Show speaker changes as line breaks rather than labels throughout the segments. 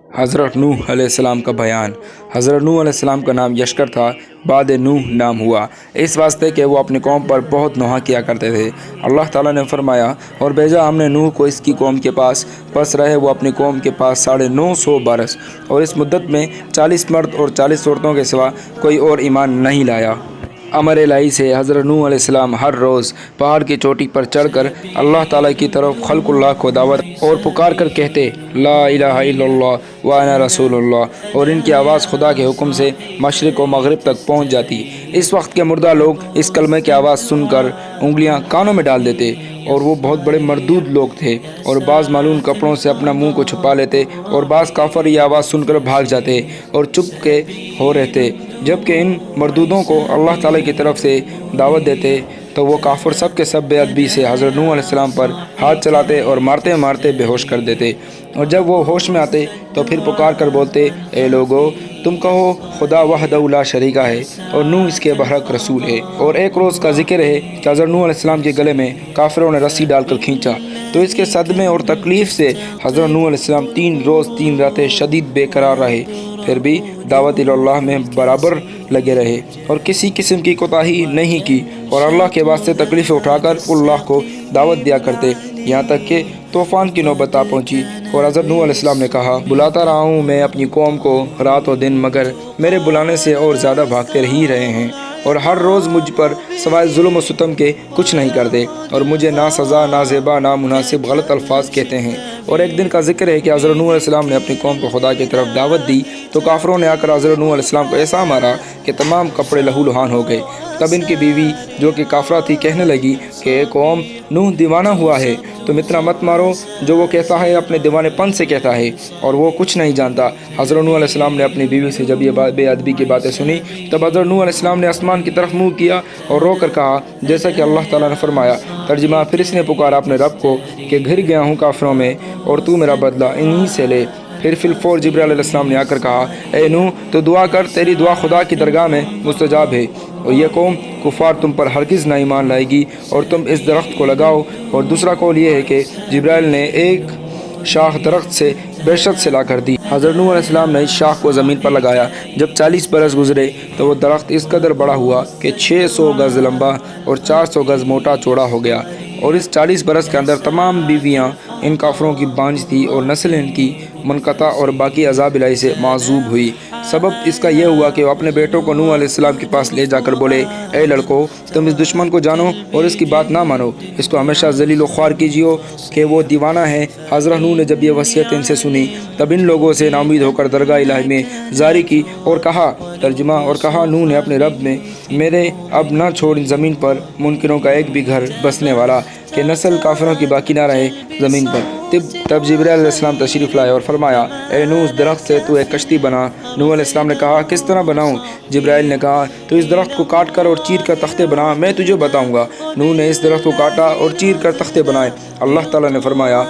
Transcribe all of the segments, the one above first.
हज़रत नूह अलैहिस्सलाम का बयान। हज़रत नूह अलैहिस्सलाम का नाम यशकर था, बाद नूह नाम हुआ, इस वास्ते कि वो अपनी कौम पर बहुत नोहा किया करते थे। अल्लाह ताला ने फरमाया, और भेजा हमने नूह को इसकी कौम के पास, बस रहे वो अपनी कौम के पास 950 बरस, और इस मुद्दत में 40 मर्द और 40 औरतों के सिवा कोई और ईमान नहीं लाया। अमर इलाही से हज़रत नूह अलैहिस्सलाम हर रोज़ पहाड़ की चोटी पर चढ़कर अल्लाह ताला की तरफ खल्कुल्लाह को दावत और पुकार कर कहते, ला इलाहा इल्लल्लाह व अना रसूलुल्लाह, और इनकी आवाज़ खुदा के हुक्म से मशरिक़ व मगरिब तक पहुँच जाती। इस वक्त के मुर्दा लोग इस कलमे की आवाज़ सुनकर उंगलियां कानों में डाल देते, और वो बहुत बड़े मरदूद लोग थे, और बाज़ मालूम कपड़ों से अपना मुंह को छुपा लेते, और बाज़ काफर ये आवाज़ सुनकर भाग जाते और चुप के हो रहते। जबकि इन मरदूदों को अल्लाह ताला की तरफ से दावत देते तो वो काफिर सब के सब बेअदबी से हज़रत नूह अलैहिस्सलाम पर हाथ चलाते और मारते मारते बेहोश कर देते। और जब वो होश में आते तो फिर पुकार कर बोलते, ए लोगो, तुम कहो खुदा वहदहू ला शरीका है और नूह इसके बहरक रसूल है। और एक रोज़ का जिक्र है कि हज़रत नूह अलैहिस्सलाम के गले में काफिरों ने रस्सी डालकर खींचा, तो इसके सदमे और तकलीफ़ से हज़रत नूह अलैहिस्सलाम 3 रोज़ 3 रातें शदीद बेकरार रहे, फिर भी दावत इल्लाह में बराबर लगे रहे और किसी किस्म की कोताही नहीं की, और अल्लाह के वास्ते तकलीफ़ उठाकर अल्लाह को दावत दिया करते, यहाँ तक कि तूफ़ान की नौबत आ पहुँची। और हज़रत नूह अलैहिस्सलाम ने कहा, बुलाता रहा हूँ मैं अपनी कौम को रात और दिन, मगर मेरे बुलाने से और ज़्यादा भागते ही रहे हैं, और हर रोज़ मुझ पर सवाए जुल्म व सितम के कुछ नहीं करते, और मुझे ना सज़ा ना ज़ेबा ना मुनासिब गलत अल्फाज कहते हैं। और एक दिन का जिक्र है कि हज़रत नूह अलैहिस्सलाम ने अपनी कौम को खुदा की तरफ दावत दी तो काफिरों ने आकर हज़रत नूह अलैहिस्सलाम को ऐसा मारा कि तमाम कपड़े लहूलुहान हो गए। तब इनकी बीवी जो कि काफरा थी कहने लगी कि कौम, नूह दीवाना हुआ है, तुम इतना मत मारो, जो वो कहता है अपने दीवानेपन से कहता है और वो कुछ नहीं जानता। हज़रत नूह अलैहिस्सलाम ने अपनी बीवी से जब ये बेअदबी की बातें सुनी तब हज़रत नूह अलैहिस्सलाम ने आसमान की तरफ मुँह किया और रो कर कहा, जैसा कि अल्लाह ताला ने फरमाया। तर्जुमा, फिर इसने पुकारा अपने रब को कि घिर गया हूँ काफिरों में और तू मेरा बदला इन्हीं से ले। फिर फिलफौर जिब्राइल अलैहिस्सलाम ने आकर कहा, ए नूह, तो दुआ कर, तेरी दुआ खुदा की दरगाह में मुस्तजाब है, और यह कौम कुफार तुम पर हरगिज़ ना ईमान लाएगी, और तुम इस दरख्त को लगाओ। और दूसरा कौल ये है कि जिब्राइल ने एक शाख दरख्त से बेशत से ला कर दी। हज़रत नूह अलैहिस्सलाम ने इस शाख को ज़मीन पर लगाया। जब 40 बरस गुजरे तो वो दरख्त इस कदर बड़ा हुआ कि 600 गज़ लंबा और 400 गज़ मोटा चौड़ा हो गया, और इस 40 बरस के अंदर तमाम बीवियाँ इन काफरों की बांझ थी और नस्ल इनकी मुनक़ता और बाकी अज़ाब इलाही से माज़ूब हुई। सबब इसका यह हुआ कि वो अपने बेटों को नूह अलैहिस्सलाम के पास ले जाकर बोले, ए लड़को, तुम इस दुश्मन को जानो और इसकी बात ना मानो, इसको हमेशा ज़लील व ख्वार कीजिए कि वो दीवाना है। हज़रत नूह ने जब ये वसीयत इनसे सुनी तब इन लोगों से नाउमीद होकर दरगाह इलाही में जारी की और कहा, तर्जुमा, और कहा नूह ने अपने रब में, मेरे अब न छोड़ ज़मीन पर मुनकिरों का एक भी घर बसने वाला, कि नस्ल काफिरों की बाकी ना रहे ज़मीन पर। तब जिब्राइल अलैहिस्सलाम तशरीफ़ लाए और फरमाया, ए नूह, उस दरख्त से तू एक कश्ती बना। नूह अलैहिस्सलाम ने कहा, किस तरह बनाऊँ? जिब्राइल ने कहा, तो इस दरख्त को काट कर और चीर कर तख्ते बना, मैं तुझे बताऊँगा। नूह ने इस दरख्त को काटा और चीर कर तख्ते बनाए। अल्लाह ताला ने फरमाया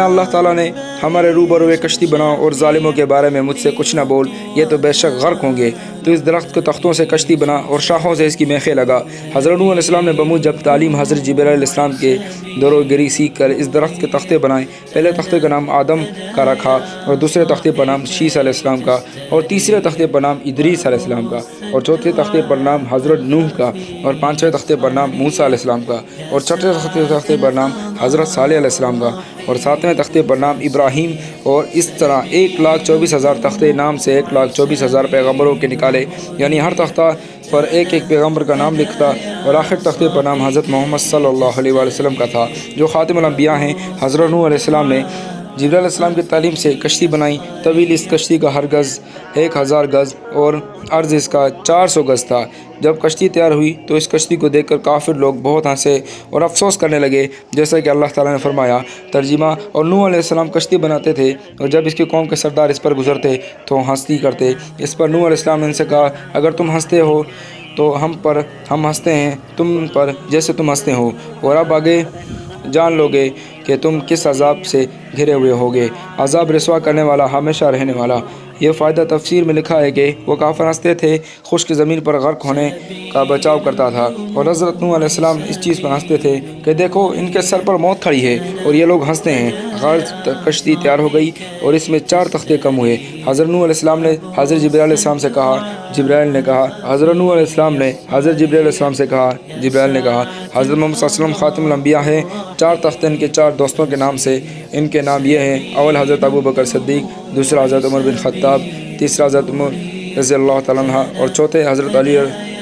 अल्लाह ताला ने, हमारे रूबरू एक कश्ती बनाओ और ज़ालिमों के बारे में मुझसे कुछ ना बोल, ये तो बेशक गर्क होंगे। तो इस दरख्त को तख्तों से कश्ती बना और शाखों से इसकी मेखें लगा। हज़रत नूह अलैहिस्सलाम ने बमूज जब तालीम हज़रत जिब्राइल अलैहिस्सलाम के दरोगिरी सीख कर इस दरख्त के तख्ते बनाए। पहले तख्ते का नाम आदम का रखा, और दूसरे तख्ते पर नाम शीस अलैहिस्सलाम का, और तीसरे तख्ते पर नाम इदरीस अलैहिस्सलाम का, और चौथे तख्ते पर नाम हज़रत नूह का, और पाँचवें तख्ते पर नाम मूसा अलैहिस्सलाम का, और छठे तख्ते पर नाम हज़रत सालेह अलैहिस्सलाम का, और सातवें तख्ते पर नाम इब्राहीम। और इस तरह 1,24,000 तख्ते नाम से 1,24,000 पैगम्बरों के निकाले, यानी हर तख्ता पर एक एक पैगम्बर का नाम लिखता, और आखिर तख्ते पर नाम हज़रत मोहम्मद सल्लल्लाहु अलैहि वसल्लम का था, जो खातिमुल अंबिया हैं। हज़रत नूह अलैहिस्सलाम ने जिब्राइल अलैहिस्सलाम की तालीम से कश्ती बनाई। तवील इस कश्ती का हर गज़ 1000 गज़ और अर्ज़ इसका 400 गज़ था। जब कश्ती तैयार हुई तो इस कश्ती को देखकर काफिर लोग बहुत हंसे और अफसोस करने लगे, जैसा कि अल्लाह ताला ने फरमाया। तर्जुमा, और नूह अलैहिस्सलाम कश्ती बनाते थे, और जब इसकी कौम के सरदार इस पर गुजरते तो हंसती करते। इस पर नूह अलैहिस्सलाम ने इनसे कहा, अगर तुम हंसते हो तो हम हंसते हैं तुम पर जैसे तुम हंसते हो, और अब आगे जान लोगे کہ تم کس عذاب سے گھرے ہوئے ہوگے۔ عذاب رسوا کرنے والا، ہمیشہ رہنے والا۔ یہ فائدہ تفسیر میں لکھا ہے کہ وہ کافر ہنستے تھے، خشک زمین پر غرق ہونے کا بچاؤ کرتا تھا، اور حضرت نوح علیہ السلام اس چیز پر ہنستے تھے کہ دیکھو ان کے سر پر موت کھڑی ہے اور یہ لوگ ہنستے ہیں۔ غرض کشتی تیار ہو گئی اور اس میں 4 تختے کم ہوئے۔ حضرت نوح علیہ السلام نے حضرت جبرائیل علیہ السلام سے کہا، حضرت نوح علیہ السلام نے حضرت جبرائیل علیہ السلام سے کہا، جبرائیل نے کہا حضرت محمد صلی اللہ علیہ وسلم خاتم الانبیاء ہیں، 4 تختے ان کے 4 دوستوں کے نام سے، ان کے نام یہ ہیں: اول حضرت ابو بکر صدیق، دوسرا حضرت عمر بن خطاب، تیسرا حضرت عمر رضی اللہ تعالیٰ عنہ، اور چوتھے حضرت علی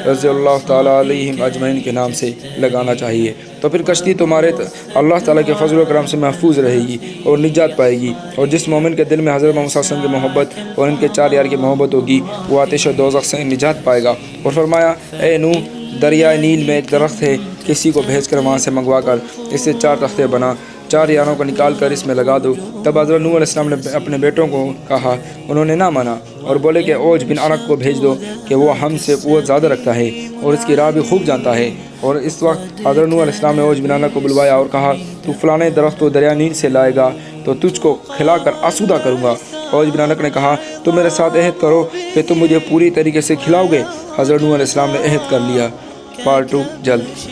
رضی اللہ تعالیٰ علیہم اجمعین کے نام سے لگانا چاہیے۔ تو پھر کشتی تمہارے اللہ تعالیٰ کے فضل و کرم سے محفوظ رہے گی اور نجات پائے گی، اور جس مومن کے دل میں حضرت محمد صلی اللہ علیہ وسلم کی محبت اور ان کے 4 یار کی محبت ہوگی وہ آتش دوزخ سے نجات پائے گا۔ اور فرمایا، اے نوح، دریائے نیل میں ایک درخت ہے، کسی کو بھیج کر وہاں سے منگوا کر اس سے 4 تختے بنا، 4 یاروں کو نکال کر اس میں لگا دو۔ تب حضرت نوح علیہ السلام نے اپنے بیٹوں کو کہا، انہوں نے نہ مانا اور بولے کہ اوج بن عنق کو بھیج دو کہ وہ ہم سے قوت زیادہ رکھتا ہے اور اس کی راہ بھی خوب جانتا ہے۔ اور اس وقت حضرت نوح علیہ السلام نے اوج بن عنق کو بلوایا اور کہا، تو فلانے درخت کو دریا نیل سے لائے گا تو تجھ کو کھلا کر آسودہ کروں گا۔ اوج بن عنق نے کہا، تم میرے ساتھ عہد کرو کہ تم مجھے پوری طریقے سے کھلاؤ گے۔ حضرت نوح علیہ السلام نے عہد کر لیا۔ پارٹ 2 جلد۔